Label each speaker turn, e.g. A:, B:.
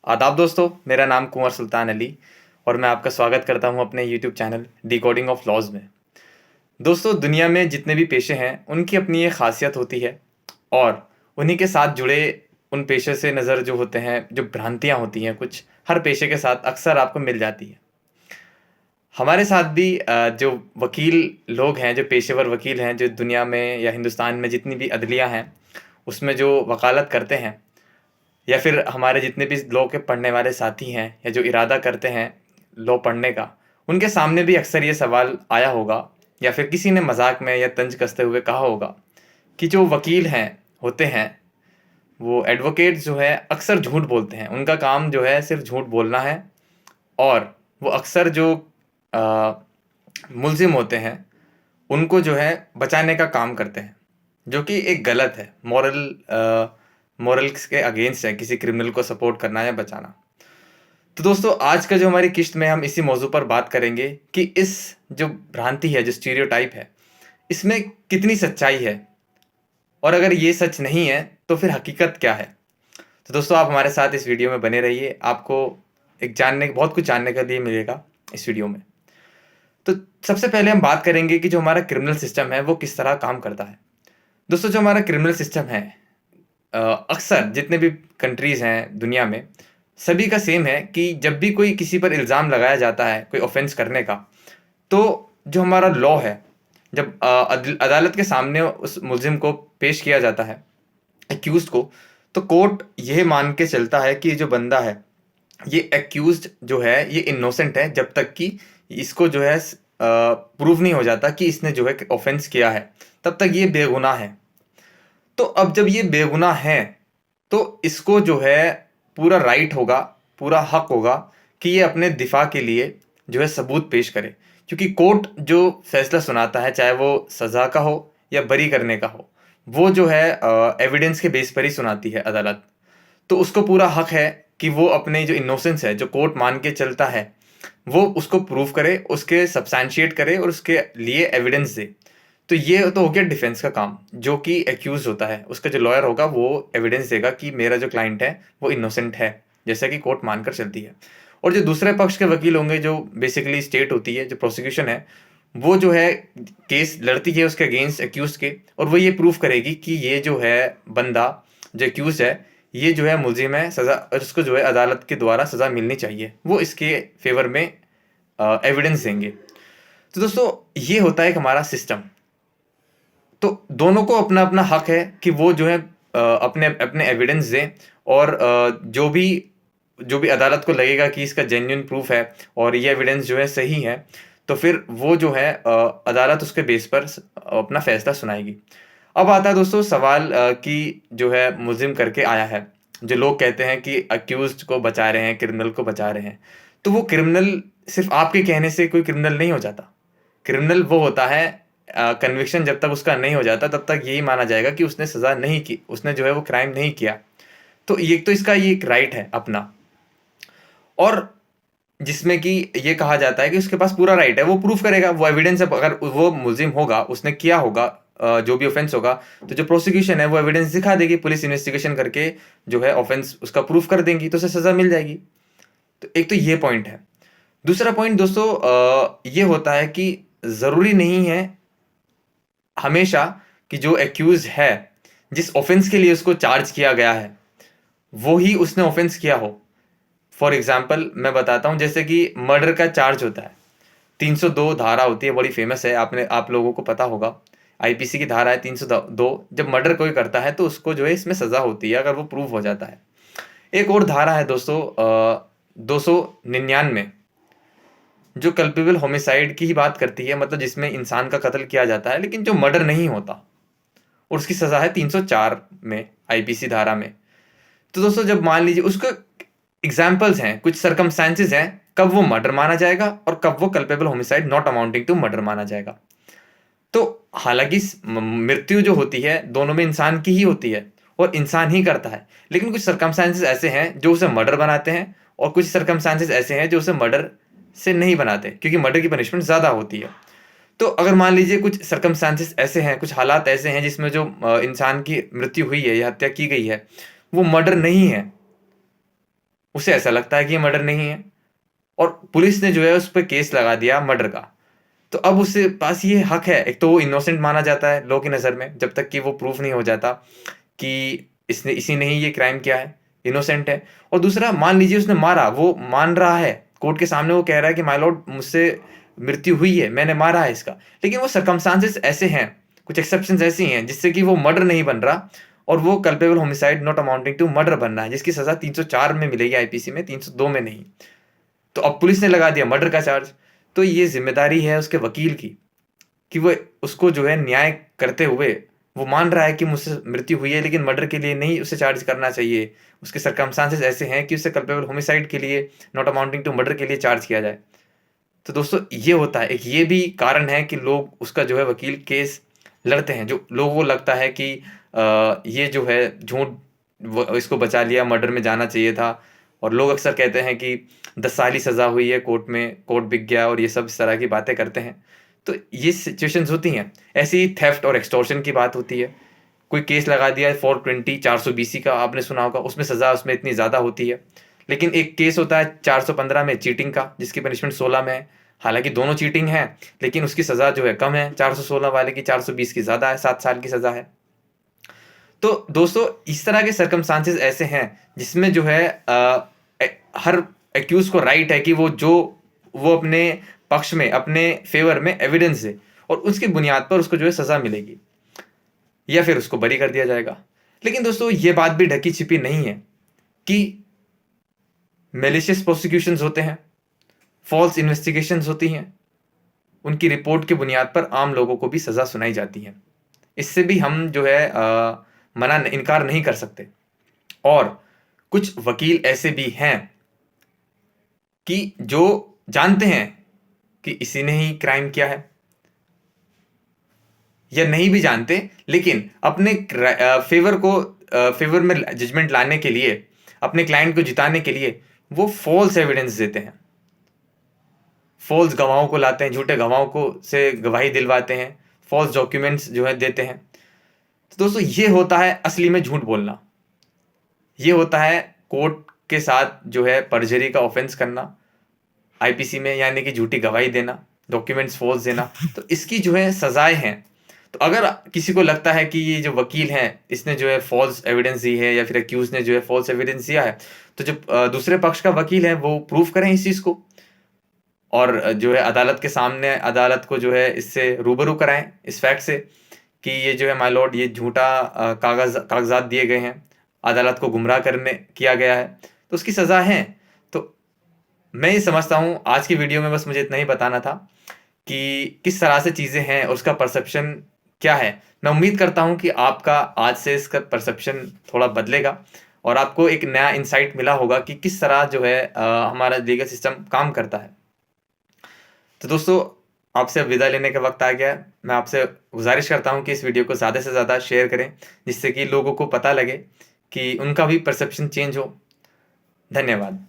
A: आदाब दोस्तों, मेरा नाम कुंवर सुल्तान अली और मैं आपका स्वागत करता हूं अपने YouTube channel decoding of laws में। दोस्तों, दुनिया में जितने भी पेशे हैं उनकी अपनी एक खासियत होती है और उन्हीं के साथ जुड़े उन पेशे से नज़र जो होते हैं, जो भ्रांतियां होती हैं कुछ हर पेशे के साथ अक्सर आपको मिल जाती है। हमारे साथ भी जो वकील लोग हैं, जो पेशेवर वकील हैं, जो दुनिया में या हिंदुस्तान में जितनी भी अदलियाँ हैं उसमें जो वकालत करते हैं, या फिर हमारे जितने भी लॉ के पढ़ने वाले साथी हैं या जो इरादा करते हैं लॉ पढ़ने का, उनके सामने भी अक्सर ये सवाल आया होगा या फिर किसी ने मजाक में या तंज कसते हुए कहा होगा कि जो वकील हैं होते हैं, वो एडवोकेट जो है अक्सर झूठ बोलते हैं। उनका काम जो है सिर्फ झूठ बोलना है और वो अक्सर जो मुलजिम होते हैं उनको जो है बचाने का काम करते हैं, जो कि एक गलत है। मॉरल्स के अगेंस्ट है किसी क्रिमिनल को सपोर्ट करना या बचाना। तो दोस्तों, आज का जो हमारी किस्त में हम इसी मौजू पर बात करेंगे कि इस जो भ्रांति है, जो स्टीरियोटाइप है, इसमें कितनी सच्चाई है और अगर ये सच नहीं है तो फिर हकीकत क्या है। तो दोस्तों, आप हमारे साथ इस वीडियो में बने रहिए। आपको बहुत कुछ जानने के लिए मिलेगा इस वीडियो में। तो सबसे पहले हम बात करेंगे कि जो हमारा क्रिमिनल सिस्टम है वो किस तरह काम करता है। दोस्तों, जो हमारा क्रिमिनल सिस्टम है अक्सर जितने भी कंट्रीज़ हैं दुनिया में, सभी का सेम है कि जब भी कोई किसी पर इल्ज़ाम लगाया जाता है कोई ऑफेंस करने का, तो जो हमारा लॉ है, जब अदालत के सामने उस मुलजिम को पेश किया जाता है, एक्यूज़्ड को, तो कोर्ट यह मान के चलता है कि जो बंदा है, ये एक्यूज़्ड जो है ये इनोसेंट है जब तक कि इसको जो है प्रूव नहीं हो जाता कि इसने जो है ऑफेंस किया है, तब तक ये बेगुनाह है। तो अब जब ये बेगुनाह है तो इसको जो है पूरा राइट होगा, पूरा हक होगा कि ये अपने दिफा के लिए जो है सबूत पेश करे, क्योंकि कोर्ट जो फैसला सुनाता है, चाहे वो सज़ा का हो या बरी करने का हो, वो जो है एविडेंस के बेस पर ही सुनाती है अदालत। तो उसको पूरा हक है कि वो अपने जो इनोसेंस है, जो कोर्ट मान के चलता है, वो उसको प्रूव करे, उसके सब्सटैंशिएट करे और उसके लिए एविडेंस दे। तो ये तो हो गया डिफेंस का काम। जो कि एक्यूज होता है, उसका जो लॉयर होगा वो एविडेंस देगा कि मेरा जो क्लाइंट है वो इनोसेंट है, जैसा कि कोर्ट मानकर चलती है। और जो दूसरे पक्ष के वकील होंगे, जो बेसिकली स्टेट होती है, जो प्रोसिक्यूशन है, वो जो है केस लड़ती है उसके अगेंस्ट एक्यूज के, और वो ये प्रूव करेगी कि ये जो है बंदा, जो एक्यूज है, ये जो है मुलजिम है, सज़ा, और उसको जो है अदालत के द्वारा सज़ा मिलनी चाहिए। वो इसके फेवर में एविडेंस देंगे। तो दोस्तों, ये होता है एक हमारा सिस्टम। तो दोनों को अपना अपना हक है कि वो जो है अपने अपने एविडेंस दें, और जो भी अदालत को लगेगा कि इसका जेन्युइन प्रूफ है और ये एविडेंस जो है सही है, तो फिर वो जो है अदालत उसके बेस पर अपना फैसला सुनाएगी। अब आता है दोस्तों सवाल कि जो है मुलजिम करके आया है, जो लोग कहते हैं कि अक्यूज्ड को बचा रहे हैं, क्रिमिनल को बचा रहे हैं, तो वो क्रिमिनल सिर्फ आपके कहने से कोई क्रिमिनल नहीं हो जाता। क्रिमिनल वो होता है, कन्विक्शन जब तक उसका नहीं हो जाता तब तक यही माना जाएगा कि उसने सज़ा नहीं की, उसने जो है वो क्राइम नहीं किया। तो इसका ये एक राइट है अपना, और जिसमें कि ये कहा जाता है कि उसके पास पूरा राइट है, वो प्रूफ करेगा, वो एविडेंस है। अगर वो मुलजिम होगा, उसने किया होगा जो भी ऑफेंस होगा, तो जो प्रोसिक्यूशन है वो एविडेंस दिखा देगी, पुलिस इन्वेस्टिगेशन करके जो है ऑफेंस उसका प्रूफ कर देंगी, तो उसे सज़ा मिल जाएगी। तो एक तो ये पॉइंट है। दूसरा पॉइंट दोस्तों ये होता है कि ज़रूरी नहीं है हमेशा कि जो एक्यूज है, जिस ऑफेंस के लिए उसको चार्ज किया गया है, वो ही उसने ऑफेंस किया हो। फॉर एग्जाम्पल मैं बताता हूँ, जैसे कि मर्डर का चार्ज होता है, 302 धारा होती है, बड़ी फेमस है, आप लोगों को पता होगा। आईपीसी की धारा है 302। जब मर्डर कोई करता है तो उसको जो है इसमें सज़ा होती है अगर वो प्रूव हो जाता है। एक और धारा है दोस्तों 299, जो कल्पेबल होमिसाइड की ही बात करती है, मतलब जिसमें इंसान का कत्ल किया जाता है लेकिन जो मर्डर नहीं होता, और उसकी सज़ा है 304 में, आईपीसी धारा में। तो दोस्तों, जब मान लीजिए, उसका एग्जाम्पल्स हैं, कुछ सर्कमस्टांसेस हैं कब वो मर्डर माना जाएगा और कब वो culpable homicide not amounting to murder माना जाएगा। तो हालांकि मृत्यु जो होती है दोनों में इंसान की ही होती है और इंसान ही करता है, लेकिन कुछ सर्कमस्टांसेस ऐसे हैं जो उसे मर्डर बनाते हैं, और कुछ सर्कमस्टांसेस ऐसे हैं जो उसे मर्डर से नहीं बनाते, क्योंकि मर्डर की पनिशमेंट ज़्यादा होती है। तो अगर मान लीजिए कुछ सर्कमस्टांसेस ऐसे हैं, कुछ हालात ऐसे हैं जिसमें जो इंसान की मृत्यु हुई है या हत्या की गई है वो मर्डर नहीं है, उसे ऐसा लगता है कि ये मर्डर नहीं है, और पुलिस ने जो है उस पर केस लगा दिया मर्डर का। तो अब उसके पास ये हक है, एक तो वो इनोसेंट माना जाता है लोगों की नज़र में जब तक कि वो प्रूफ नहीं हो जाता कि इसी ने ही ये क्राइम किया है, इनोसेंट है। और दूसरा, मान लीजिए उसने मारा, वो मान रहा है कोर्ट के सामने, वो कह रहा है कि माय लॉर्ड मुझसे मृत्यु हुई है, मैंने मारा है इसका, लेकिन वो सर्कमस्टांसेस ऐसे हैं, कुछ एक्सेप्शंस ऐसी हैं जिससे कि वो मर्डर नहीं बन रहा और वो culpable homicide not amounting to murder बन रहा है, जिसकी सजा 304 में मिलेगी आईपीसी में, 302 में नहीं। तो अब पुलिस ने लगा दिया मर्डर का चार्ज, तो ये जिम्मेदारी है उसके वकील की कि वो उसको जो है न्याय करते हुए, वो मान रहा है कि मुझसे मृत्यु हुई है लेकिन मर्डर के लिए नहीं उसे चार्ज करना चाहिए, उसके सर्कमस्टांसेस ऐसे हैं कि उसे कल्पेबल होमिसाइड के लिए नॉट अमाउंटिंग टू मर्डर के लिए चार्ज किया जाए। तो दोस्तों ये होता है, एक ये भी कारण है कि लोग उसका जो है वकील केस लड़ते हैं, जो लोगों को लगता है कि ये जो है झूठ इसको बचा लिया, मर्डर में जाना चाहिए था। और लोग अक्सर कहते हैं कि 10 साल ही सज़ा हुई है कोर्ट में, कोर्ट बिक गया, और ये सब इस तरह की बातें करते हैं। तो ये सिचुएशंस होती हैं। ऐसे ही थेफ्ट और एक्सटॉर्शन की बात होती है, कोई केस लगा दिया 420 420 का, आपने सुना होगा, उसमें सज़ा उसमें इतनी ज़्यादा होती है। लेकिन एक केस होता है 415 में चीटिंग का, जिसकी पनिशमेंट 16 में है। हालांकि दोनों चीटिंग है, लेकिन उसकी सज़ा जो है कम है, 416 वाले की 420 की ज़्यादा है, 7 साल की सज़ा है। तो दोस्तों इस तरह के सर्कमस्टांसेस ऐसे हैं जिसमें जो है हर एक्यूज को राइट है कि वो अपने पक्ष में, अपने फेवर में एविडेंस दे, और उसकी बुनियाद पर उसको जो है सज़ा मिलेगी या फिर उसको बरी कर दिया जाएगा। लेकिन दोस्तों ये बात भी ढकी छिपी नहीं है कि मेलिशियस प्रोसिक्यूशंस होते हैं, फॉल्स इन्वेस्टिगेशंस होती हैं, उनकी रिपोर्ट की बुनियाद पर आम लोगों को भी सज़ा सुनाई जाती है। इससे भी हम जो है इनकार नहीं कर सकते। और कुछ वकील ऐसे भी हैं कि जो जानते हैं कि इसी ने ही क्राइम किया है, या नहीं भी जानते लेकिन अपने फेवर में जजमेंट लाने के लिए, अपने क्लाइंट को जिताने के लिए वो फॉल्स एविडेंस देते हैं, फॉल्स गवाहों को लाते हैं, झूठे गवाहों को से गवाही दिलवाते हैं, फॉल्स डॉक्यूमेंट्स जो है देते हैं। तो दोस्तों ये होता है असली में झूठ बोलना, ये होता है कोर्ट के साथ जो है परजरी का ऑफेंस करना आईपीसी में, यानी कि झूठी गवाही देना, डॉक्यूमेंट्स फॉल्स देना। तो इसकी जो है सजाएं हैं। तो अगर किसी को लगता है कि ये जो वकील हैं इसने जो है फॉल्स एविडेंस दी है, या फिर अक्यूज ने जो है फॉल्स एविडेंस दिया है, तो जो दूसरे पक्ष का वकील है वो प्रूफ करें इस चीज़ को, और जो है अदालत के सामने अदालत को जो है इससे रूबरू कराएं इस फैक्ट से कि ये जो है माय लॉर्ड ये झूठा कागजात दिए गए हैं, अदालत को गुमराह करने किया गया है, तो उसकी सज़ा है। तो मैं ये समझता हूँ आज की वीडियो में बस मुझे इतना ही बताना था कि किस तरह से चीज़ें हैं और उसका परसेप्शन क्या है। मैं उम्मीद करता हूँ कि आपका आज से इसका परसेप्शन थोड़ा बदलेगा और आपको एक नया इंसाइट मिला होगा कि किस तरह जो है हमारा लीगल सिस्टम काम करता है। तो दोस्तों आपसे विदा लेने का वक्त आ गया है। मैं आपसे गुजारिश करता हूँ कि इस वीडियो को ज़्यादा से ज़्यादा शेयर करें, जिससे कि लोगों को पता लगे कि उनका भी परसेप्शन चेंज हो। धन्यवाद।